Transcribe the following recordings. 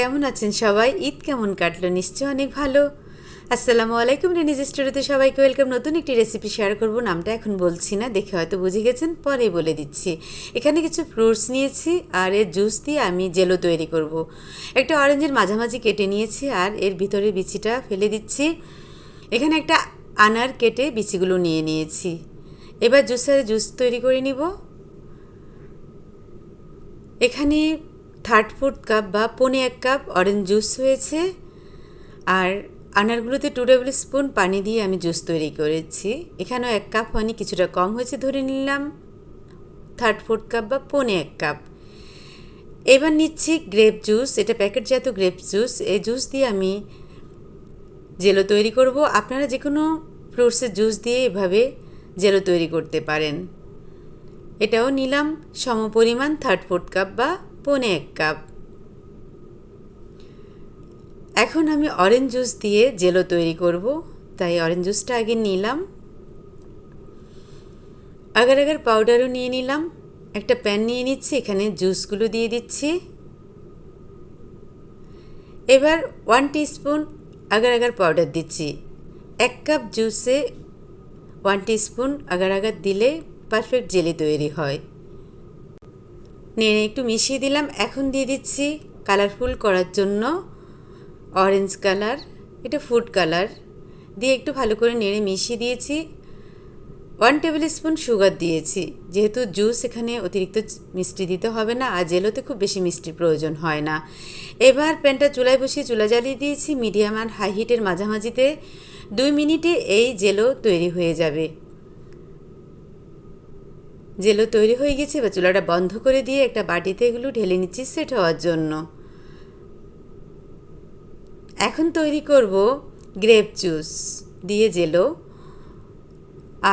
কেমন আছেন সবাই? ঈদ কেমন কাটলো? নিশ্চয়ই অনেক ভালো। আসসালামু আলাইকুম। রিনিজ স্টোরিতে সবাইকে ওয়েলকাম। নতুন একটি রেসিপি শেয়ার করব, নামটা এখন বলছি না, দেখে হয়তো বুঝে গেছেন, পরেই বলে দিচ্ছি। এখানে কিছু ফ্রুটস নিয়েছি আর এর জুস দিয়ে আমি জেলো তৈরি করব। একটা অরেঞ্জের মাঝামাঝি কেটে নিয়েছি আর এর ভিতরে বিচিটা ফেলে দিচ্ছি। এখানে একটা আনার কেটে বিচিগুলো নিয়ে নিয়েছি। এবার জুস তৈরি করে নিব। এখানে 1/3 কাপ বা 1.25 কাপ অরেঞ্জ জুস হয়েছে আর আনারগুলোতে 2 টেবিল স্পুন পানি দিয়ে আমি জুস তৈরি করেছি। এখানেও 1 কাপ হয়নি, কিছুটা কম হয়েছে ধরে নিলাম, 1/3 কাপ বা 1.25 কাপ। এবার নিচ্ছি গ্রেপ জুস, এটা প্যাকেটজাত গ্রেপ জুস। এই জুস দিয়ে আমি জেলো তৈরি করব। আপনারা যে কোনো ফ্রুটসের জুস দিয়ে এভাবে জেলো তৈরি করতে পারেন। এটাও নিলাম সমপরিমাণ 1/3 কাপ বা 1.25 কাপ। এখন আমি অরেঞ্জ জুস দিয়ে জেলো তৈরি করব, তাই অরেঞ্জ জুসটা আগে নিলাম। আগার পাউডারও নিয়ে নিলাম। একটা প্যান নিয়ে নিচ্ছি, এখানে জুসগুলো দিয়ে দিচ্ছি। এবার 1 টিস্পুন আগার পাউডার দিচ্ছি। 1 কাপ জুসে 1 টিস্পুন আগার দিলে পারফেক্ট জেলি তৈরি হয়। নেড়ে একটু মিশিয়ে দিলাম। এখন দিয়ে দিচ্ছি কালারফুল করার জন্য অরেঞ্জ কালার, এটা ফুড কালার দিয়ে একটু ভালো করে নেড়ে মিশিয়ে দিয়েছি। 1 টেবিল স্পুন সুগার দিয়েছি, যেহেতু জুস এখানে অতিরিক্ত মিষ্টি দিতে হবে না আর জেলোতে খুব বেশি মিষ্টির প্রয়োজন হয় না। এবার প্যানটা চুলায় বসিয়ে চুলা জ্বালিয়ে দিয়েছি মিডিয়াম আর হাই হিটের মাঝামাঝিতে। 2 মিনিটে এই জেলো তৈরি হয়ে যাবে। জেলো তৈরি হয়ে গেছে। এবার চুলাটা বন্ধ করে দিয়ে একটা বাটিতে এগুলো ঢেলে নিচ্ছি সেট হওয়ার জন্য। এখন তৈরি করব গ্রেপ জুস দিয়ে জেলো।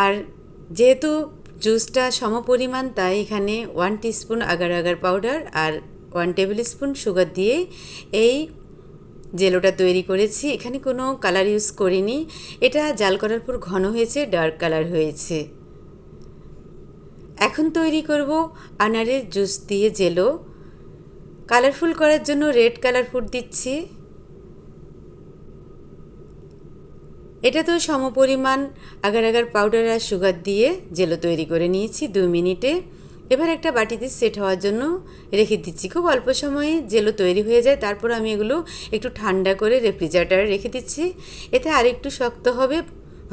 আর যেহেতু জুসটা সমপরিমাণ, তাই এখানে 1 টিস্পুন আগার পাউডার আর 1 টেবিল স্পুন সুগার দিয়ে এই জেলোটা তৈরি করেছি। এখানে কোনো কালার ইউজ করিনি। এটা জাল করার পর ঘন হয়েছে, ডার্ক কালার হয়েছে। এখন তৈরি করব আনারের জুস দিয়ে জেলো। কালারফুল করার জন্য রেড কালার ফুড দিচ্ছি। এটা তো সমপরিমাণ আগার পাউডার আর সুগার দিয়ে জেলো তৈরি করে নিয়েছি 2 মিনিটে। এবার একটা বাটিতে সেট হওয়ার জন্য রেখে দিচ্ছি। খুব অল্প সময়ে জেলো তৈরি হয়ে যায়। তারপর আমি এগুলো একটু ঠান্ডা করে রেফ্রিজারেটরে রেখে দিচ্ছি। এতে আর একটু শক্ত হবে,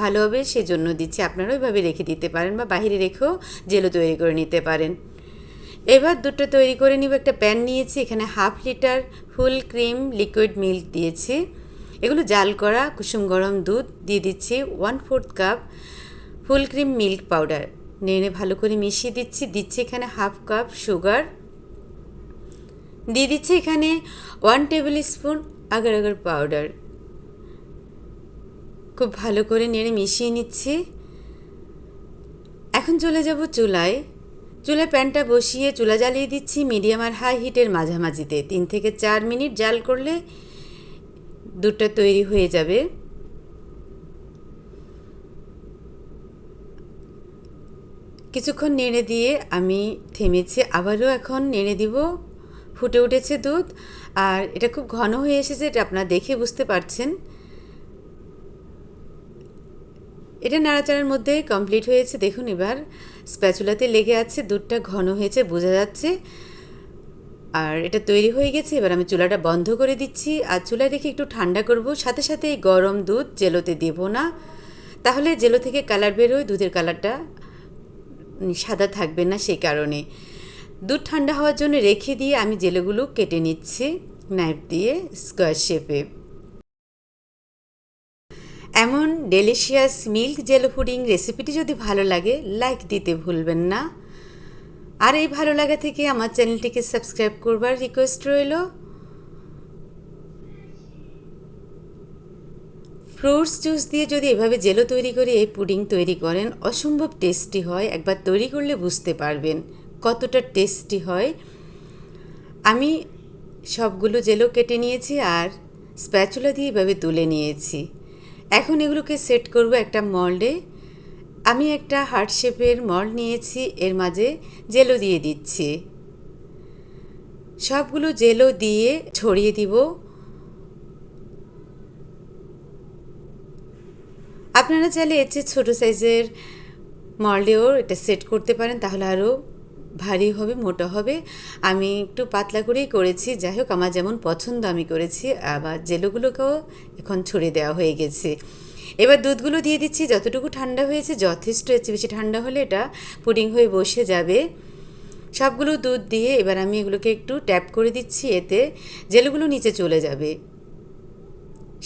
ভালো হবে, সেজন্য দিচ্ছি। আপনারা ওইভাবে রেখে দিতে পারেন বা বাইরে রেখেও জেলো তৈরি করে নিতে পারেন। এবার দুটো তৈরি করে নিব। একটা প্যান নিয়েছি, এখানে 1/2 litre full cream liquid milk দিয়েছি। এগুলো জাল করা কুসুম গরম দুধ দিয়ে দিচ্ছি। 1/4 cup full cream milk powder নেড়ে ভালো করে মিশিয়ে দিচ্ছি এখানে 1/2 কাপ সুগার দিয়ে দিচ্ছি। এখানে 1 টেবিল স্পুন আগার পাউডার খুব ভালো করে নেড়ে মিশিয়ে নিচ্ছি। এখন চলে যাব চুলায় প্যানটা বসিয়ে চুলা জ্বালিয়ে দিচ্ছি মিডিয়াম আর হাই হিটের মাঝামাঝিতে। 3 থেকে 4 মিনিট জাল করলে দুধটা তৈরি হয়ে যাবে। কিছুক্ষণ নেড়ে দিয়ে আমি থেমেছি, আবারও এখন নেড়ে দিব। ফুটে উঠেছে দুধ আর এটা খুব ঘন হয়ে এসেছে, এটা আপনারা দেখে বুঝতে পারছেন। এটা নাড়াচাড়ার মধ্যে কমপ্লিট হয়েছে। দেখুন এবার স্প্যাচুলাতে লেগে আছে, দুধটা ঘন হয়েছে বোঝা যাচ্ছে আর এটা তৈরি হয়ে গেছে। এবার আমি চুলাটা বন্ধ করে দিচ্ছি আর চুলায় রেখে একটু ঠান্ডা করব। সাথে সাথে এই গরম দুধ জেলোতে দেব না, তাহলে জেলো থেকে কালার বেরোয়, দুধের কালারটা সাদা থাকবে না। সেই কারণে দুধ ঠান্ডা হওয়ার জন্য রেখে দিয়ে আমি জেলোগুলো কেটে নিচ্ছি নাইফ দিয়ে স্কোয়ার শেপে। এমন ডেলিশিয়াস মিল্ক জেলো পুডিং রেসিপিটি যদি ভালো লাগে লাইক দিতে ভুলবেন না। আর এই ভালো লাগা থেকে আমার চ্যানেলটিকে সাবস্ক্রাইব করবার রিকোয়েস্ট রইল। ফ্রুটস জুস দিয়ে যদি এভাবে জেলো তৈরি করে এই পুডিং তৈরি করেন, অসম্ভব টেস্টি হয়। একবার তৈরি করলে বুঝতে পারবেন কতটা টেস্টি হয়। আমি সবগুলো জেলো কেটে নিয়েছি আর স্প্যাচুলা দিয়ে এভাবে তুলে নিয়েছি। এখন এগুলোকে সেট করব একটা মল্ডে। আমি একটা হার্ট শেপের মল্ড নিয়েছি, এর মাঝে জেলো দিয়ে দিচ্ছি। সবগুলো জেলো দিয়ে ছড়িয়ে দিব। আপনারা চাইলে এর চেয়ে ছোটো সাইজের মল্ডেও এটা সেট করতে পারেন, তাহলে আরও ভারী হবে, মোটা হবে। আমি একটু পাতলা করেই করেছি, যাই হোক আমার যেমন পছন্দ আমি করেছি। আবার জেলোগুলোকেও এখন ছড়িয়ে দেওয়া হয়ে গেছে। এবার দুধগুলো দিয়ে দিচ্ছি, যতটুকু ঠান্ডা হয়েছে যথেষ্ট, এর চেয়ে বেশি ঠান্ডা হলে এটা পুডিং হয়ে বসে যাবে। সবগুলো দুধ দিয়ে এবার আমি এগুলোকে একটু ট্যাপ করে দিচ্ছি, এতে জেলোগুলো নিচে চলে যাবে,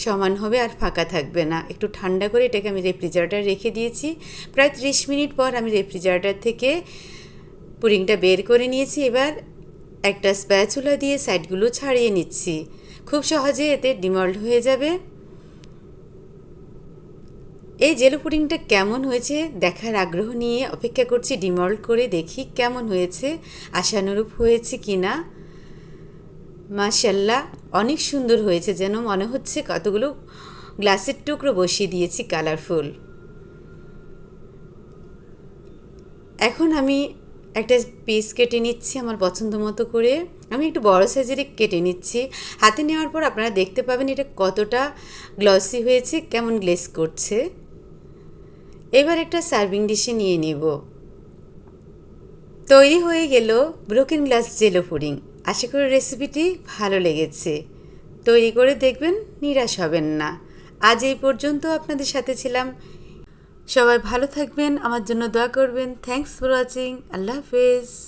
সমান হবে আর ফাঁকা থাকবে না। একটু ঠান্ডা করে এটাকে আমি রেফ্রিজারেটরে রেখে দিয়েছি। প্রায় 30 মিনিট পর আমি রেফ্রিজারেটর থেকে পুডিংটা বের করে নিয়েছি। এবার একটা স্প্যাচুলা দিয়ে সাইডগুলো ছাড়িয়ে নিচ্ছি, খুব সহজে এতে ডিমল্ট হয়ে যাবে। এই জেলো পুডিংটা কেমন হয়েছে দেখার আগ্রহ নিয়ে অপেক্ষা করছি, ডিমল্ট করে দেখি কেমন হয়েছে, আশানুরূপ হয়েছে কি না। মাশাল্লাহ, অনেক সুন্দর হয়েছে, যেন মনে হচ্ছে কতগুলো গ্লাসের টুকরো বসিয়ে দিয়েছি, কালারফুল। এখন আমি একটা পিস কেটে নিচ্ছি আমার পছন্দ মতো করে। আমি একটু বড় সাইজেরই কেটে নিচ্ছি। হাতে নেওয়ার পর আপনারা দেখতে পাবেন এটা কতটা গ্লসি হয়েছে, কেমন গ্লেজ করছে। এবার একটা সার্ভিং ডিশে নিয়ে নেব। তৈরি হয়ে গেল ব্রোকেন গ্লাস জেলো পুডিং। আশা করি রেসিপিটি ভালো লেগেছে। তৈরি করে দেখবেন, নিরাশ হবেন না। আজ এই পর্যন্ত আপনাদের সাথে ছিলাম। সবাই ভালো থাকবেন, আমার জন্য দোয়া করবেন। Thanks for watching. আল্লাহ হাফেজ।